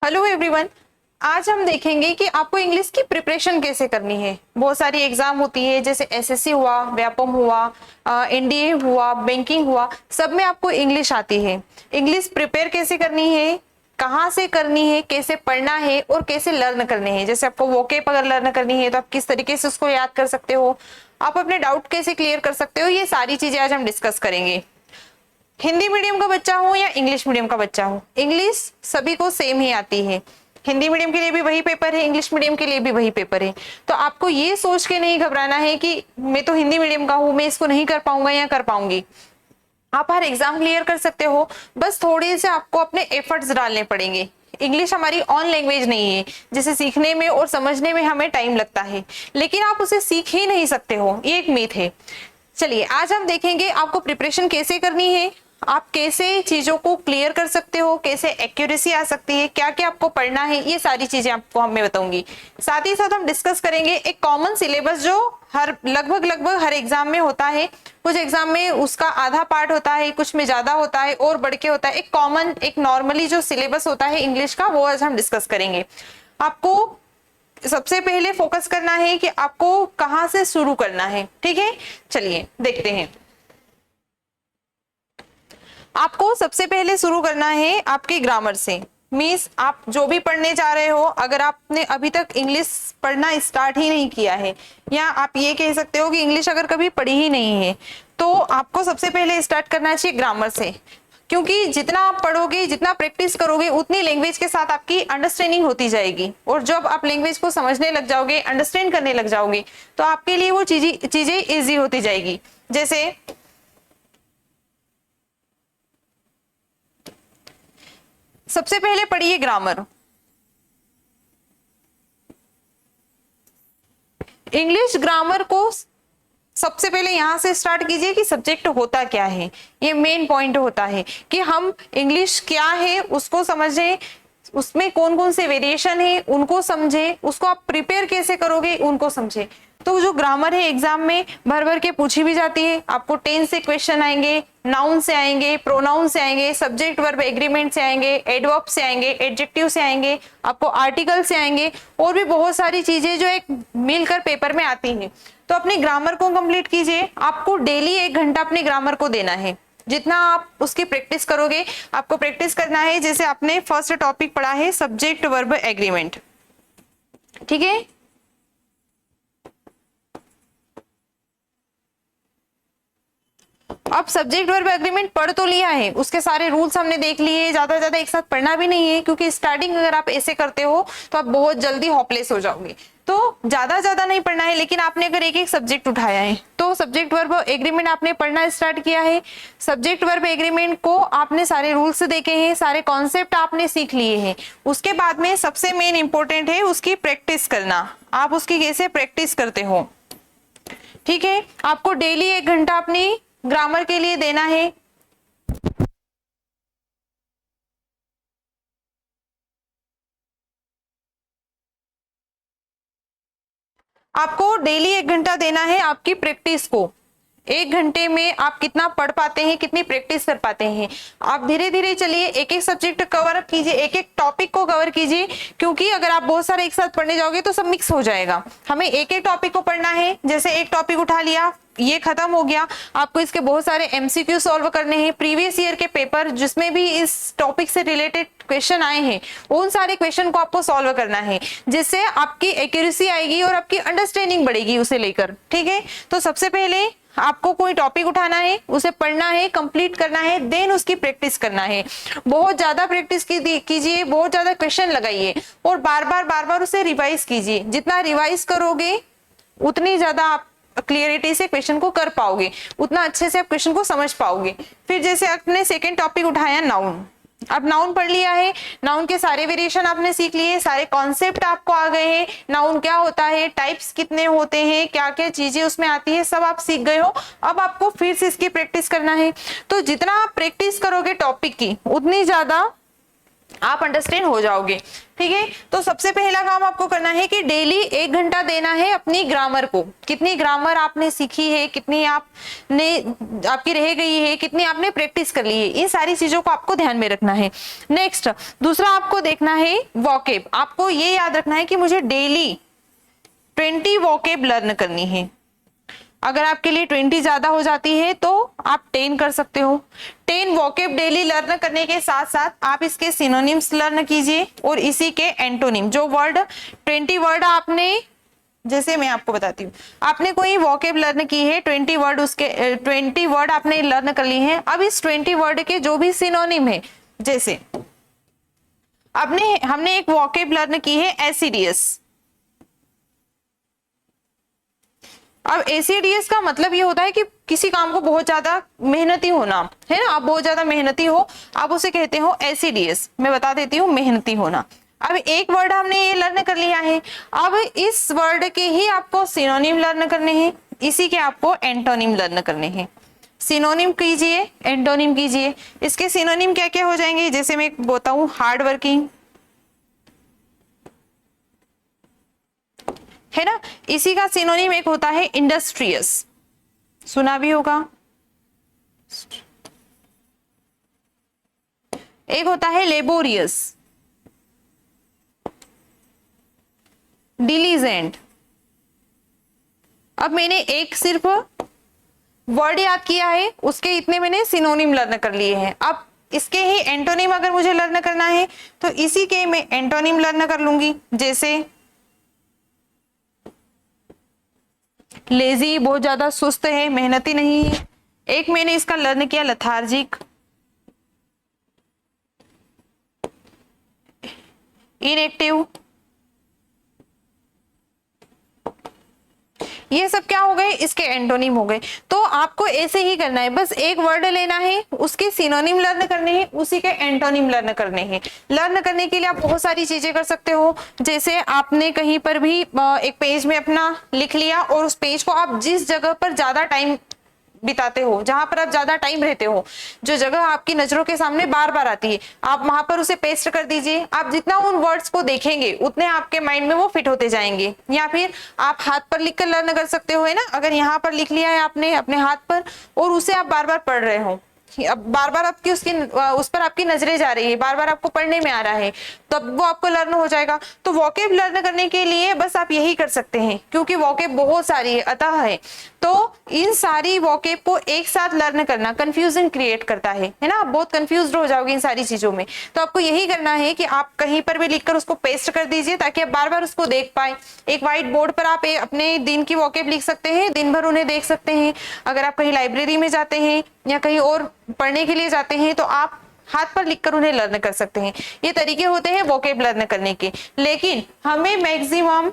Hello everyone. आज हम देखेंगे कि आपको इंग्लिश की प्रिपरेशन कैसे करनी है। बहुत सारी एग्जाम होती है, जैसे एसएससी हुआ, व्यापम हुआ, एनडीए हुआ, बैंकिंग हुआ, सब में आपको इंग्लिश आती है। इंग्लिश प्रिपेयर कैसे करनी है, कहाँ से करनी है, कैसे पढ़ना है और कैसे लर्न करने हैं। जैसे आपको वोकेब अगर लर्न करनी है तो आप किस तरीके से उसको याद कर सकते हो, आप अपने डाउट कैसे क्लियर कर सकते हो, ये सारी चीजें आज हम डिस्कस करेंगे। हिंदी मीडियम का बच्चा हो या इंग्लिश मीडियम का बच्चा हो, इंग्लिश सभी को सेम ही आती है। हिंदी मीडियम के लिए भी वही पेपर है, इंग्लिश मीडियम के लिए भी वही पेपर है। तो आपको ये सोच के नहीं घबराना है कि मैं तो हिंदी मीडियम का हूं, मैं इसको नहीं कर पाऊंगा या कर पाऊंगी। आप हर एग्जाम क्लियर कर सकते हो, बस थोड़े से आपको अपने एफर्ट्स डालने पड़ेंगे। इंग्लिश हमारी ऑन लैंग्वेज नहीं है, जिसे सीखने में और समझने में हमें टाइम लगता है, लेकिन आप उसे सीख ही नहीं सकते हो, ये एक मीथ है। चलिए आज हम देखेंगे आपको प्रिपरेशन कैसे करनी है, आप कैसे चीजों को क्लियर कर सकते हो, कैसे एक्यूरेसी आ सकती है, क्या क्या आपको पढ़ना है, ये सारी चीजें आपको मैं बताऊंगी। साथ ही साथ हम डिस्कस करेंगे एक कॉमन सिलेबस जो हर लगभग हर एग्जाम में होता है। कुछ एग्जाम में उसका आधा पार्ट होता है, कुछ में ज्यादा होता है और बढ़ के होता है। एक कॉमन, एक नॉर्मली जो सिलेबस होता है इंग्लिश का, वो आज हम डिस्कस करेंगे। आपको सबसे पहले फोकस करना है कि आपको कहां से शुरू करना है। ठीक है, चलिए देखते हैं। आपको सबसे पहले शुरू करना है आपके ग्रामर से। मीन्स आप जो भी पढ़ने जा रहे हो, अगर आपने अभी तक इंग्लिश पढ़ना स्टार्ट ही नहीं किया है, या आप ये कह सकते हो कि इंग्लिश अगर कभी पढ़ी ही नहीं है, तो आपको सबसे पहले स्टार्ट करना चाहिए ग्रामर से। क्योंकि जितना आप पढ़ोगे, जितना प्रैक्टिस करोगे, उतनी लैंग्वेज के साथ आपकी अंडरस्टैंडिंग होती जाएगी। और जब आप लैंग्वेज को समझने लग जाओगे, अंडरस्टैंड करने लग जाओगे, तो आपके लिए वो चीजें ईजी होती जाएगी। जैसे सबसे पहले पढ़िए ग्रामर। इंग्लिश ग्रामर को सबसे पहले यहां से स्टार्ट कीजिए कि सब्जेक्ट होता क्या है। ये मेन पॉइंट होता है कि हम इंग्लिश क्या है उसको समझें, उसमें कौन कौन से वेरिएशन है उनको समझे, उसको आप प्रिपेयर कैसे करोगे उनको समझे। तो जो ग्रामर है एग्जाम में भर भर के पूछी भी जाती है। आपको टेंस से क्वेश्चन आएंगे, नाउन से आएंगे, प्रोनाउन से आएंगे, सब्जेक्ट वर्ब एग्रीमेंट से आएंगे, एडवर्ब से आएंगे, एडजेक्टिव से आएंगे, आपको आर्टिकल से आएंगे, और भी बहुत सारी चीजें जो एक मिलकर पेपर में आती हैं। तो अपने ग्रामर को कंप्लीट कीजिए। आपको डेली 1 घंटा अपने ग्रामर को देना है। जितना आप उसकी प्रैक्टिस करोगे, आपको प्रैक्टिस करना है। जैसे आपने फर्स्ट टॉपिक पढ़ा है सब्जेक्ट वर्ब एग्रीमेंट, ठीक है। अब सब्जेक्ट वर्ब एग्रीमेंट पढ़ तो लिया है, उसके सारे रूल्स हमने देख लिए। ज्यादा ज्यादा एक साथ पढ़ना भी नहीं है, क्योंकि स्टार्टिंग अगर आप ऐसे करते हो तो आप बहुत जल्दी होपलेस हो जाओगे। तो ज्यादा नहीं पढ़ना है, लेकिन आपने अगर एक एक सब्जेक्ट उठाया है तो सब्जेक्ट वर्ब एग्रीमेंट आपने पढ़ना स्टार्ट किया है। सब्जेक्ट वर्ब एग्रीमेंट को आपने सारे रूल्स देखे हैं, सारे कॉन्सेप्ट आपने सीख लिए हैं। उसके बाद में सबसे मेन इंपॉर्टेंट है उसकी प्रैक्टिस करना। आप उसकी कैसे प्रैक्टिस करते हो, ठीक है। आपको डेली 1 घंटा अपनी ग्रामर के लिए देना है। आपको डेली 1 घंटा देना है आपकी प्रैक्टिस को। 1 घंटे में आप कितना पढ़ पाते हैं, कितनी प्रैक्टिस कर पाते हैं। आप धीरे धीरे चलिए, एक एक सब्जेक्ट कवर अप कीजिए, एक एक टॉपिक को कवर कीजिए। क्योंकि अगर आप बहुत सारे एक साथ पढ़ने जाओगे तो सब मिक्स हो जाएगा। हमें एक एक टॉपिक को पढ़ना है। जैसे एक टॉपिक उठा लिया, ये खत्म हो गया, आपको इसके बहुत सारे एमसीक्यू सॉल्व करने हैं। प्रीवियस ईयर के पेपर जिसमें भी इस टॉपिक से रिलेटेड क्वेश्चन आए हैं, उन सारे क्वेश्चन को आपको सॉल्व करना है, जिससे आपकी एक्यूरेसी आएगी और आपकी अंडरस्टैंडिंग बढ़ेगी उसे लेकर, ठीक है। तो सबसे पहले आपको कोई टॉपिक उठाना है, उसे पढ़ना है, कंप्लीट करना है, देन उसकी प्रैक्टिस करना है। बहुत ज्यादा प्रैक्टिस कीजिए, बहुत ज्यादा क्वेश्चन लगाइए और बार बार उसे रिवाइज कीजिए। जितना रिवाइज करोगे उतनी ज्यादा आप क्लियरिटी से क्वेश्चन को कर पाओगे, उतना अच्छे से आप क्वेश्चन को समझ पाओगे। फिर जैसे आपने सेकेंड टॉपिक उठाया नाउन, अब नाउन पढ़ लिया है, नाउन के सारे वेरिएशन आपने सीख लिए, सारे कॉन्सेप्ट आपको आ गए हैं। नाउन क्या होता है, टाइप्स कितने होते हैं, क्या क्या चीजें उसमें आती है, सब आप सीख गए हो। अब आपको फिर से इसकी प्रैक्टिस करना है। तो जितना आप प्रैक्टिस करोगे टॉपिक की, उतनी ज्यादा आप अंडरस्टैंड हो जाओगे। ठीक है, तो सबसे पहला काम आपको करना है कि डेली 1 घंटा देना है अपनी ग्रामर को। कितनी ग्रामर आपने सीखी है, कितनी आपने आपकी रह गई है, कितनी आपने प्रैक्टिस कर ली है, इन सारी चीजों को आपको ध्यान में रखना है। नेक्स्ट, दूसरा आपको देखना है वोकेब। आपको ये याद रखना है कि मुझे डेली 20 वोकेब लर्न करनी है। अगर आपके लिए 20 ज्यादा हो जाती है तो आप 10 कर सकते हो। 10 वोकेब डेली लर्न करने के साथ साथ आप इसके सिनोनिम्स लर्न कीजिए और इसी के एंटोनिम। जो वर्ड 20 वर्ड आपने, जैसे मैं आपको बताती हूँ, आपने कोई वोकेब लर्न की है 20 वर्ड, उसके 20 वर्ड आपने लर्न कर ली है। अब इस 20 वर्ड के जो भी सिनोनिम है, जैसे हमने एक वोकेब लर्न की है एसिडियस। अब एसीडीएस का मतलब ये होता है कि किसी काम को बहुत ज्यादा मेहनती होना, है ना। आप बहुत ज्यादा मेहनती हो, आप उसे कहते हो एसीडीएस। मैं बता देती हूँ, मेहनती होना। अब एक वर्ड हमने ये लर्न कर लिया है, अब इस वर्ड के ही आपको सिनोनिम लर्न करने हैं, इसी के आपको एंटोनिम लर्न करने हैं। सिनोनिम कीजिए, एंटोनिम कीजिए। इसके सिनोनिम क्या क्या हो जाएंगे, जैसे मैं बताऊं, हार्ड वर्किंग, है ना। इसी का सिनोनिम एक होता है इंडस्ट्रियस, सुना भी होगा। एक होता है लेबोरियस, डिलीजेंट। अब मैंने एक सिर्फ वर्ड याद किया है, उसके इतने मैंने सिनोनिम लर्न कर लिए हैं। अब इसके ही एंटोनिम अगर मुझे लर्न करना है तो इसी के मैं एंटोनिम लर्न कर लूंगी। जैसे लेजी, बहुत ज्यादा सुस्त है, मेहनती नहीं है। एक मैंने इसका लर्न किया लथार्जिक, इनएक्टिव। ये सब क्या हो गए, इसके एंटोनिम हो गए। तो आपको ऐसे ही करना है, बस एक वर्ड लेना है, उसके सिनोनिम लर्न करने हैं, उसी के एंटोनिम लर्न करने हैं। लर्न करने के लिए आप बहुत सारी चीजें कर सकते हो। जैसे आपने कहीं पर भी एक पेज में अपना लिख लिया और उस पेज को आप जिस जगह पर ज्यादा टाइम बिताते हो, जहां पर आप ज्यादा टाइम रहते हो, जो जगह आपकी नजरों के सामने बार बार आती है, आप वहां पर उसे पेस्ट कर दीजिए। आप जितना उन वर्ड्स को देखेंगे उतने आपके माइंड में वो फिट होते जाएंगे। या फिर आप हाथ पर लिखकर लर्न कर सकते हो, है ना। अगर यहाँ पर लिख लिया है आपने अपने हाथ पर और उसे आप बार बार पढ़ रहे हो, अब बार बार आपकी उस पर आपकी नजरें जा रही है, बार बार आपको पढ़ने में आ रहा है, तब वो आपको लर्न हो जाएगा। तो वोकेब लर्न करने के लिए बस आप यही कर सकते हैं, क्योंकि वोकेब बहुत सारी है, अतः है। तो इन सारी वोकेब को एक साथ लर्न करना कंफ्यूजन क्रिएट करता है ना। आप बहुत कंफ्यूज्ड हो जाओगे इन सारी चीजों में। तो आपको यही करना है कि आप कहीं पर भी लिखकर उसको पेस्ट कर दीजिए, ताकि आप बार बार उसको देख पाए। एक व्हाइट बोर्ड पर आप अपने दिन की वोकेब लिख सकते हैं, दिन भर उन्हें देख सकते हैं। अगर आप कहीं लाइब्रेरी में जाते हैं या कहीं और पढ़ने के लिए जाते हैं तो आप हाथ पर लिखकर उन्हें लर्न कर सकते हैं। ये तरीके होते हैं वोकेब लर्न करने के। लेकिन हमें मैक्सिमम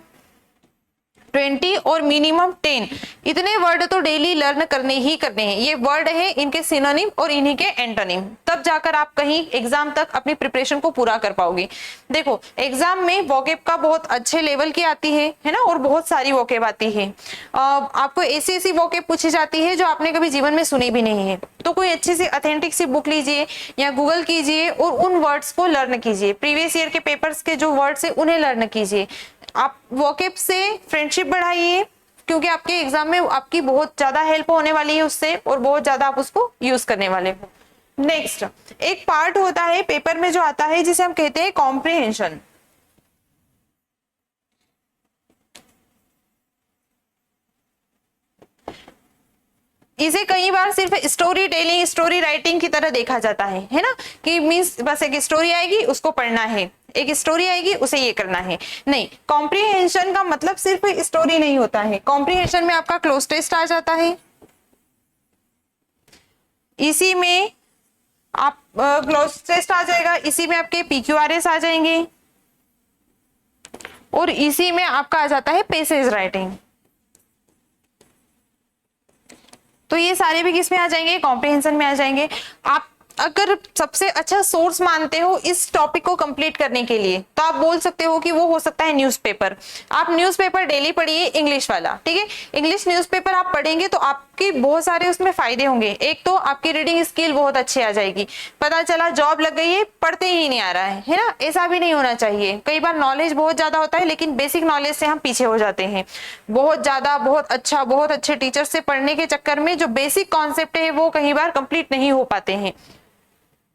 20 और मिनिमम 10 इतने वर्ड तो डेली लर्न करने ही करने हैं। ये वर्ड है, इनके सिनोनिम और इन्हीं के एंटोनिम, तब जाकर आप कहीं एग्जाम तक अपनी प्रिपरेशन को पूरा कर पाओगे। देखो, एग्जाम में वोकेब का बहुत अच्छे लेवल की आती है ना, और बहुत सारी वोकेब आती है। आपको ऐसी ऐसी वोकेब पूछी जाती है जो आपने कभी जीवन में सुनी भी नहीं है। तो कोई अच्छी सी ऑथेंटिक सी बुक लीजिए या गूगल कीजिए और उन वर्ड्स को लर्न कीजिए। प्रीवियस ईयर के पेपर्स के जो वर्ड्स है उन्हें लर्न कीजिए। आप वोकेब से फ्रेंडशिप बढ़ाइए, क्योंकि आपके एग्जाम में आपकी बहुत ज्यादा हेल्प होने वाली है उससे, और बहुत ज्यादा आप उसको यूज करने वाले हो। नेक्स्ट, एक पार्ट होता है पेपर में जो आता है जिसे हम कहते हैं कॉम्प्रिहेंशन। इसे कई बार सिर्फ स्टोरी टेलिंग, स्टोरी राइटिंग की तरह देखा जाता है ना, कि मींस बस एक स्टोरी आएगी उसको पढ़ना है, एक स्टोरी आएगी उसे ये करना है। नहीं, कॉम्प्रिहेंशन का मतलब सिर्फ स्टोरी नहीं होता है। कॉम्प्रिहेंशन में आपका क्लोज टेस्ट आ जाता है, इसी में आप क्लोज टेस्ट आ जाएगा, इसी में आपके PQRS आ जाएंगे, और इसी में आपका आ जाता है पैसेज राइटिंग। तो ये सारे भी किस में आ जाएंगे, कॉम्प्रिहेंशन में आ जाएंगे। आप अगर सबसे अच्छा सोर्स मानते हो इस टॉपिक को कंप्लीट करने के लिए, तो आप बोल सकते हो कि वो हो सकता है न्यूज़पेपर। आप न्यूज़पेपर डेली पढ़िए, इंग्लिश वाला, ठीक है। इंग्लिश न्यूज़पेपर आप पढ़ेंगे तो आपके बहुत सारे उसमें फायदे होंगे। एक तो आपकी रीडिंग स्किल बहुत अच्छी आ जाएगी, पता चला जॉब लग गई है, पढ़ते ही नहीं आ रहा है ना, ऐसा भी नहीं होना चाहिए। कई बार नॉलेज बहुत ज्यादा होता है लेकिन बेसिक नॉलेज से हम पीछे हो जाते हैं। बहुत ज्यादा बहुत अच्छे टीचर से पढ़ने के चक्कर में जो बेसिक कॉन्सेप्ट है वो कई बार कंप्लीट नहीं हो पाते हैं।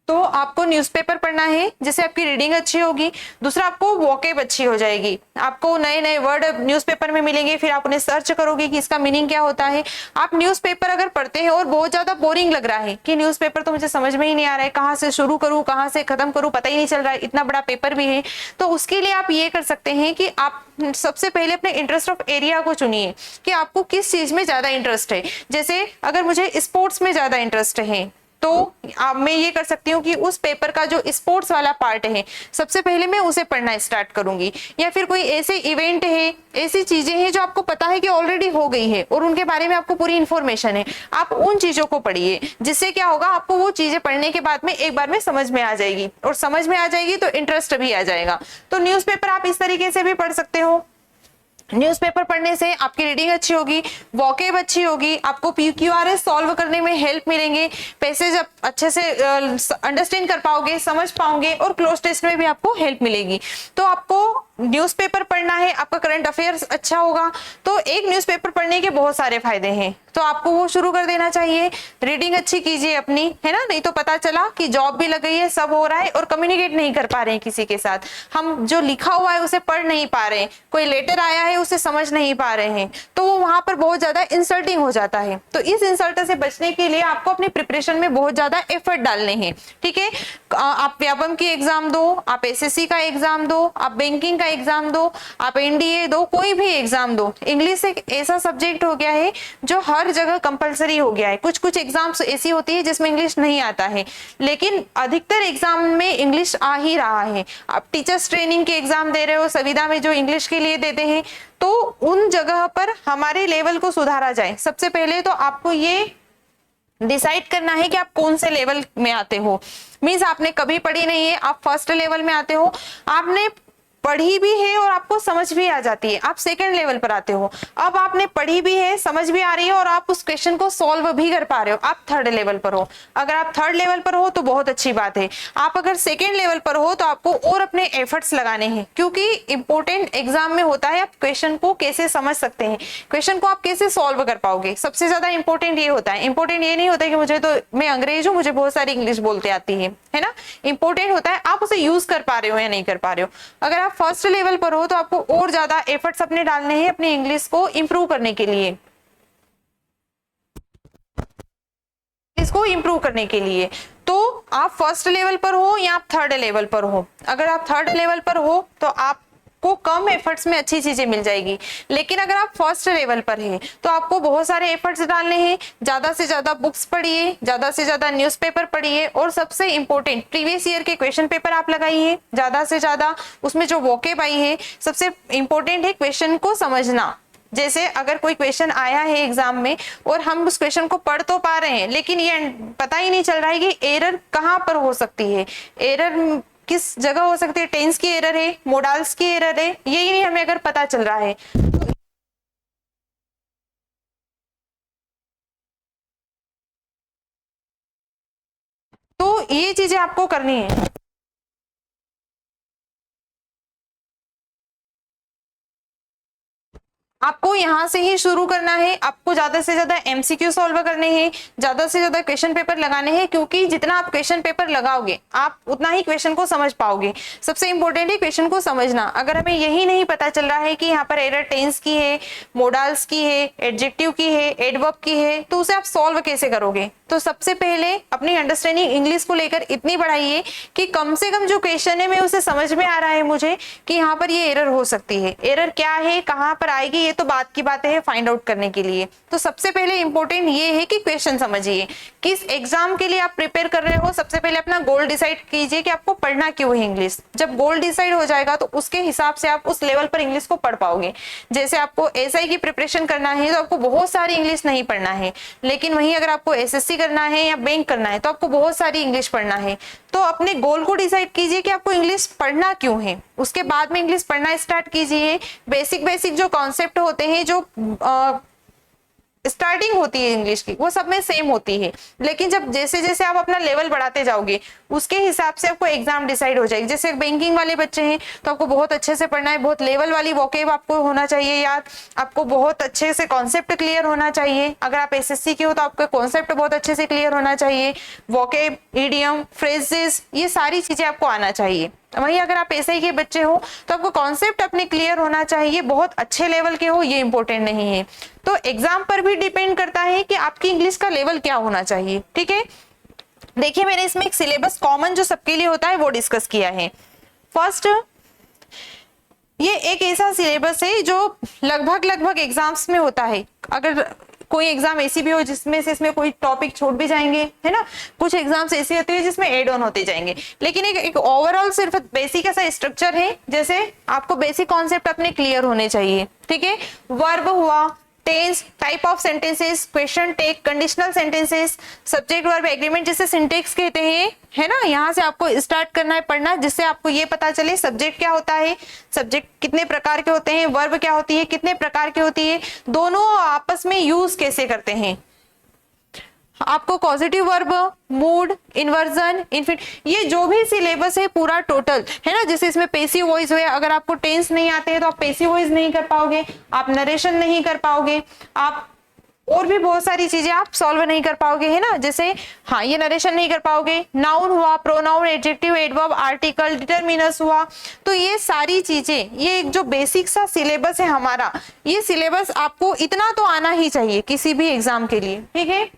तो आपको न्यूज़पेपर पढ़ना है जिससे आपकी रीडिंग अच्छी होगी। दूसरा, आपको वोकेब अच्छी हो जाएगी, आपको नए नए वर्ड न्यूज़पेपर में मिलेंगे, फिर आप उन्हें सर्च करोगे कि इसका मीनिंग क्या होता है। आप न्यूज़पेपर अगर पढ़ते हैं और बहुत ज्यादा बोरिंग लग रहा है कि न्यूज़पेपर तो मुझे समझ में ही नहीं आ रहा है, कहाँ से शुरू करूँ कहाँ से खत्म करूँ पता ही नहीं चल रहा है, इतना बड़ा पेपर भी है, तो उसके लिए आप ये कर सकते हैं कि आप सबसे पहले अपने इंटरेस्ट ऑफ एरिया को चुनिए कि आपको किस चीज में ज्यादा इंटरेस्ट है। जैसे अगर मुझे स्पोर्ट्स में ज्यादा इंटरेस्ट है तो मैं ये कर सकती हूँ कि उस पेपर का जो स्पोर्ट्स वाला पार्ट है सबसे पहले मैं उसे पढ़ना स्टार्ट करूंगी। या फिर कोई ऐसे इवेंट है, ऐसी चीजें हैं जो आपको पता है कि ऑलरेडी हो गई है और उनके बारे में आपको पूरी इंफॉर्मेशन है, आप उन चीजों को पढ़िए। जिससे क्या होगा, आपको वो चीजें पढ़ने के बाद में एक बार में समझ में आ जाएगी, और समझ में आ जाएगी तो इंटरेस्ट भी आ जाएगा। तो न्यूज़पेपर आप इस तरीके से भी पढ़ सकते हो। न्यूज़पेपर पढ़ने से आपकी रीडिंग अच्छी होगी, वोकेब अच्छी होगी, आपको PQRS सॉल्व करने में हेल्प मिलेंगे, पैसेज आप अच्छे से अंडरस्टैंड कर पाओगे, समझ पाओगे, और क्लोज टेस्ट में भी आपको हेल्प मिलेगी। तो आपको न्यूज़पेपर पढ़ना है, आपका करंट अफेयर्स अच्छा होगा। तो एक न्यूज़पेपर पढ़ने के बहुत सारे फायदे हैं, तो आपको वो शुरू कर देना चाहिए। रीडिंग अच्छी कीजिए अपनी, है ना, नहीं तो पता चला कि जॉब भी लग गई है, सब हो रहा है और कम्युनिकेट नहीं कर पा रहे हैं किसी के साथ, हम जो लिखा हुआ है उसे पढ़ नहीं पा रहे हैं, कोई लेटर आया है उसे समझ नहीं पा रहे हैं, तो वो वहां पर बहुत ज्यादा इंसल्टिंग हो जाता है। तो इस इंसल्ट से बचने के लिए आपको अपनी प्रिपरेशन में बहुत ज्यादा एफर्ट डालने हैं, ठीक है। आप व्यापम की एग्जाम दो, आप SSC का एग्जाम दो, आप बैंकिंग का एग्जाम दो, आप NDA दो, कोई भी एग्जाम दो। इंग्लिश एक ऐसा सब्जेक्ट हो गया है जो हर जगह कंपलसरी हो गया है। कुछ कुछ एग्जाम्स ऐसी होती है जिसमें इंग्लिश नहीं आता है, लेकिन अधिकतर एग्जाम में इंग्लिश आ ही रहा है। आप टीचर्स ट्रेनिंग के एग्जाम दे रहे हो, संविदा में जो इंग्लिश के लिए देते हैं, तो उन जगह पर हमारे लेवल को सुधारा जाए। सबसे पहले तो आपको ये डिसाइड करना है कि आप कौन से लेवल में आते हो। मीन्स आपने कभी पढ़ी नहीं है, आप फर्स्ट लेवल में आते हो, आपने पढ़ी भी है और आपको समझ भी आ जाती है, आप सेकंड लेवल पर आते हो। अब आपने पढ़ी भी है, समझ भी आ रही है और आप उस क्वेश्चन को सॉल्व भी कर पा रहे हो, आप थर्ड लेवल पर हो। अगर आप थर्ड लेवल पर हो तो बहुत अच्छी बात है। आप अगर सेकंड लेवल पर हो तो आपको और अपने एफर्ट्स लगाने हैं, क्योंकि इंपॉर्टेंट एग्जाम में होता है आप क्वेश्चन को कैसे समझ सकते हैं, क्वेश्चन को आप कैसे सॉल्व कर पाओगे, सबसे ज्यादा इंपॉर्टेंट ये होता है। इंपॉर्टेंट ये नहीं होता है कि मुझे तो, मैं अंग्रेज हूँ, मुझे बहुत सारी इंग्लिश बोलते आती है ना। इंपॉर्टेंट होता है आप उसे यूज कर पा रहे हो या नहीं कर पा रहे हो। अगर आप फर्स्ट लेवल पर हो तो आपको और ज्यादा एफर्ट्स अपने डालने हैं अपनी इंग्लिश को इंप्रूव करने के लिए, इसको इंप्रूव करने के लिए। तो आप फर्स्ट लेवल पर हो या आप थर्ड लेवल पर हो, अगर आप थर्ड लेवल पर हो तो आप को कम एफर्ट्स में अच्छी चीजें मिल जाएगी। लेकिन अगर आप फर्स्ट लेवल पर हैं तो आपको बहुत सारे एफर्ट्स डालने हैं, ज्यादा से ज्यादा बुक्स पढ़िए, ज्यादा से ज्यादा न्यूज़पेपर पढ़िए, और सबसे इंपॉर्टेंट प्रीवियस ईयर के क्वेश्चन पेपर आप लगाइए ज्यादा से ज्यादा, उसमें जो वोकेब आई है। सबसे इंपॉर्टेंट है क्वेश्चन को समझना। जैसे अगर कोई क्वेश्चन आया है एग्जाम में और हम उस क्वेश्चन को पढ़ तो पा रहे हैं, लेकिन ये पता ही नहीं चल रहा है कि एरर कहाँ पर हो सकती है, एरर किस जगह हो सकती है, टेंस की एरर है, मोडाल्स की एरर है, यही नहीं हमें अगर पता चल रहा है तो ये चीजें आपको करनी है। आपको यहाँ से ही शुरू करना है, आपको ज्यादा से ज्यादा MCQ सॉल्व करने हैं, ज्यादा से ज्यादा क्वेश्चन पेपर लगाने हैं, क्योंकि जितना आप क्वेश्चन पेपर लगाओगे आप उतना ही क्वेश्चन को समझ पाओगे। सबसे इंपॉर्टेंट है क्वेश्चन को समझना। अगर हमें यही नहीं पता चल रहा है कि यहाँ पर एरर टेंस की है, मोडाल्स की है, एडजेक्टिव की है, एडवर्ब की है, तो उसे आप सॉल्व कैसे करोगे। तो सबसे पहले अपनी अंडरस्टैंडिंग इंग्लिश को लेकर इतनी बढ़ाइए कि कम से कम जो क्वेश्चन है मैं उसे समझ में आ रहा है मुझे कि यहाँ पर ये एरर हो सकती है, एरर क्या है, कहाँ पर आएगी, ये तो बात की बातें है फाइंड आउट करने के लिए। तो सबसे पहले इंपॉर्टेंट ये है कि क्वेश्चन समझिए, किस एग्जाम के लिए आप प्रिपेयर कर रहे हो। सबसे पहले अपना गोल डिसाइड कीजिए कि आपको पढ़ना क्यों है इंग्लिश। जब गोल डिसाइड हो जाएगा तो उसके हिसाब से आप उस लेवल पर इंग्लिश को पढ़ पाओगे। जैसे आपको SI की प्रिपरेशन करना है तो आपको बहुत सारी इंग्लिश नहीं पढ़ना है, लेकिन वहीं अगर आपको SSC करना है या बैंक करना है तो आपको बहुत सारी इंग्लिश पढ़ना है। तो अपने गोल को डिसाइड कीजिए कि आपको इंग्लिश पढ़ना क्यों है, उसके बाद में इंग्लिश पढ़ना स्टार्ट कीजिए। बेसिक बेसिक जो कॉन्सेप्ट होते हैं, जो स्टार्टिंग होती है इंग्लिश की, वो सब में सेम होती है, लेकिन जब जैसे जैसे आप अपना लेवल बढ़ाते जाओगे उसके हिसाब से आपको एग्जाम डिसाइड हो जाएगी। जैसे बैंकिंग वाले बच्चे हैं तो आपको बहुत अच्छे से पढ़ना है, बहुत लेवल वाली वोकेब आपको होना चाहिए याद, आपको बहुत अच्छे से कॉन्सेप्ट क्लियर होना चाहिए। अगर आप एसएससी के हो तो आपका कॉन्सेप्ट बहुत अच्छे से क्लियर होना चाहिए, वोकेब, इडियम, फ्रेजेस, ये सारी चीजें आपको आना चाहिए। वहीं अगर आप एसआई के बच्चे हो तो आपको कॉन्सेप्ट अपने क्लियर होना चाहिए, बहुत अच्छे लेवल के हो ये इंपॉर्टेंट नहीं है। तो एग्जाम पर भी डिपेंड करता है कि आपकी इंग्लिश का लेवल क्या होना चाहिए। ठीक है, देखिए मैंने इसमें एक सिलेबस कॉमन जो सबके लिए होता है वो डिस्कस किया है। फर्स्ट, ये एक ऐसा सिलेबस है जो लगभग एग्जाम्स में होता है। अगर कोई एग्जाम ऐसी भी हो जिसमें से इसमें कोई टॉपिक छूट भी जाएंगे, है ना, कुछ एग्जाम्स ऐसी होती है जिसमें एड ऑन होते जाएंगे, लेकिन एक ओवरऑल सिर्फ बेसिक ऐसा स्ट्रक्चर है, जैसे आपको बेसिक कॉन्सेप्ट अपने क्लियर होने चाहिए। ठीक है, वर्ब हुआ, tense, type of sentences, question tag, conditional sentences, subject verb agreement जिसे सिंटेक्स कहते हैं, है ना, यहाँ से आपको स्टार्ट करना है पढ़ना, जिससे आपको ये पता चले सब्जेक्ट क्या होता है, सब्जेक्ट कितने प्रकार के होते हैं, वर्ब क्या होती है, कितने प्रकार की होती है, दोनों आपस में यूज कैसे करते हैं। आपको positive verb, mood, inversion, infinite, ये जो भी सिलेबस है पूरा टोटल, है ना, जैसे इसमें पेसिव वॉइस है, अगर आपको टेंस नहीं आते हैं तो आप पेसिव वॉइस नहीं कर पाओगे, आप नरेशन नहीं कर पाओगे, आप और भी बहुत सारी चीजें आप सॉल्व नहीं कर पाओगे, है ना, जैसे हाँ ये नरेशन नहीं कर पाओगे, नाउन हुआ, प्रोनाउन, एडजेक्टिव, एडवर्ब, आर्टिकल, डिटरमिनस हुआ, तो ये सारी चीजें, ये एक जो बेसिक सा सिलेबस है हमारा, ये सिलेबस आपको इतना तो आना ही चाहिए किसी भी एग्जाम के लिए। ठीक है,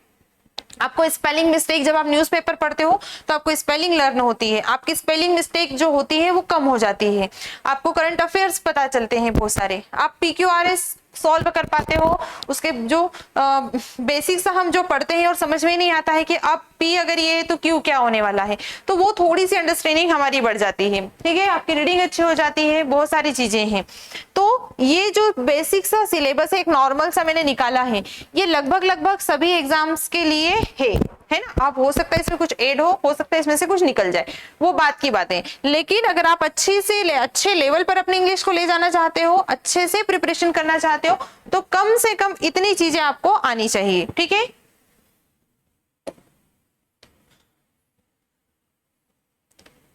आपको स्पेलिंग मिस्टेक, जब आप न्यूज़पेपर पढ़ते हो तो आपको स्पेलिंग लर्न होती है, आपकी स्पेलिंग मिस्टेक जो होती है वो कम हो जाती है, आपको करंट अफेयर्स पता चलते हैं बहुत सारे, आप PQRS सॉल्व कर पाते हो, उसके जो बेसिक सा हम जो पढ़ते हैं और समझ में नहीं आता है कि अब P अगर ये है तो Q क्या होने वाला है, तो वो थोड़ी सी अंडरस्टैंडिंग हमारी बढ़ जाती है। ठीक है, आपकी रीडिंग अच्छी हो जाती है, बहुत सारी चीजें हैं। तो ये जो बेसिक सा सिलेबस है, एक नॉर्मल सा मैंने निकाला है, ये लगभग सभी एग्जाम्स के लिए है ना, आप हो सकता है इसमें कुछ ऐड हो सकता है इसमें से कुछ निकल जाए, वो बात की बात है, लेकिन अगर आप अच्छे लेवल पर अपने इंग्लिश को ले जाना चाहते हो, अच्छे से प्रिपरेशन करना चाहते हो, तो कम से कम इतनी चीजें आपको आनी चाहिए। ठीक है,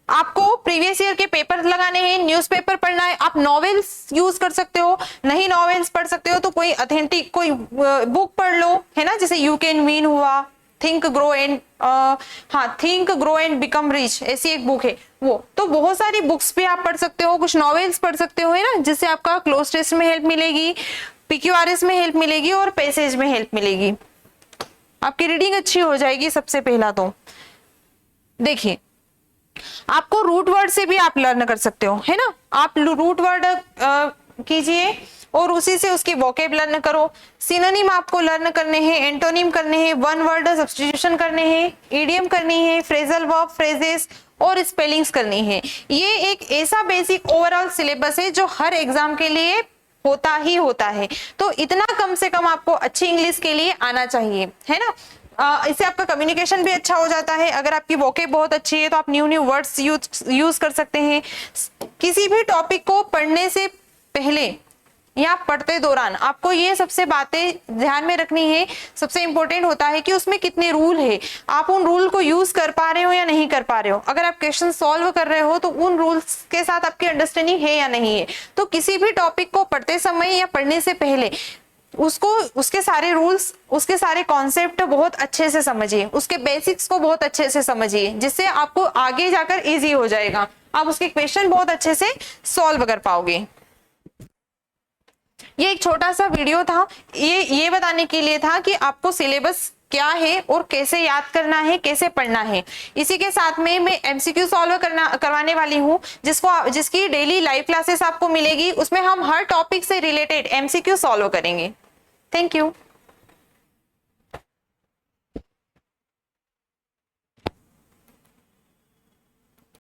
आपको प्रीवियस ईयर के पेपर लगाने हैं, न्यूज़पेपर पढ़ना है, आप नॉवेल्स यूज कर सकते हो, नहीं नॉवेल्स पढ़ सकते हो तो कोई ऑथेंटिक कोई बुक पढ़ लो, है ना, जैसे यू कैन विन हुआ, think grow and become rich, ऐसी एक बुक है वो, तो बहुत सारी बुक्स भी आप पढ़ सकते हो, कुछ नॉवेल्स पढ़ सकते हो, है ना, जिससे आपका क्लोज टेस्ट में हेल्प मिलेगी, PQRS में हेल्प मिलेगी और पैसेज में हेल्प मिलेगी, आपकी रीडिंग अच्छी हो जाएगी। सबसे पहला तो देखिए, आपको रूट वर्ड से भी आप लर्न कर सकते हो, है ना, आप रूट वर्ड कीजिए और उसी से उसकी वोकेब लर्न करो, सिनोनिम आपको लर्न करने हैं, एंटोनिम करने हैं, वन वर्ड सब्स्टिट्यूशन करने हैं, इडियम करनी है, फ्रेजल वर्ब, फ्रेजेस और स्पेलिंग्स करनी है। ये एक ऐसा बेसिक ओवरऑल सिलेबस है जो हर एग्जाम के लिए होता ही होता है, तो इतना कम से कम आपको अच्छी इंग्लिश के लिए आना चाहिए, है ना। इससे आपका कम्युनिकेशन भी अच्छा हो जाता है, अगर आपकी वोकेब बहुत अच्छी है तो आप न्यू वर्ड्स यूज कर सकते हैं। किसी भी टॉपिक को पढ़ने से पहले या पढ़ते दौरान आपको ये सबसे बातें ध्यान में रखनी है, सबसे इंपॉर्टेंट होता है कि उसमें कितने रूल है, आप उन रूल को यूज कर पा रहे हो या नहीं कर पा रहे हो, अगर आप क्वेश्चन सॉल्व कर रहे हो तो उन रूल्स के साथ आपकी अंडरस्टैंडिंग है या नहीं है। तो किसी भी टॉपिक को पढ़ते समय या पढ़ने से पहले उसके सारे रूल्स, उसके सारे कॉन्सेप्ट बहुत अच्छे से समझिए, उसके बेसिक्स को बहुत अच्छे से समझिए, जिससे आपको आगे जाकर इजी हो जाएगा, आप उसके क्वेश्चन बहुत अच्छे से सॉल्व कर पाओगे। ये एक छोटा सा वीडियो था, ये बताने के लिए था कि आपको सिलेबस क्या है और कैसे याद करना है, कैसे पढ़ना है। इसी के साथ में मैं MCQ सॉल्व करवाने वाली हूँ, जिसकी डेली लाइव क्लासेस आपको मिलेगी, उसमें हम हर टॉपिक से रिलेटेड MCQ सॉल्व करेंगे। Thank you.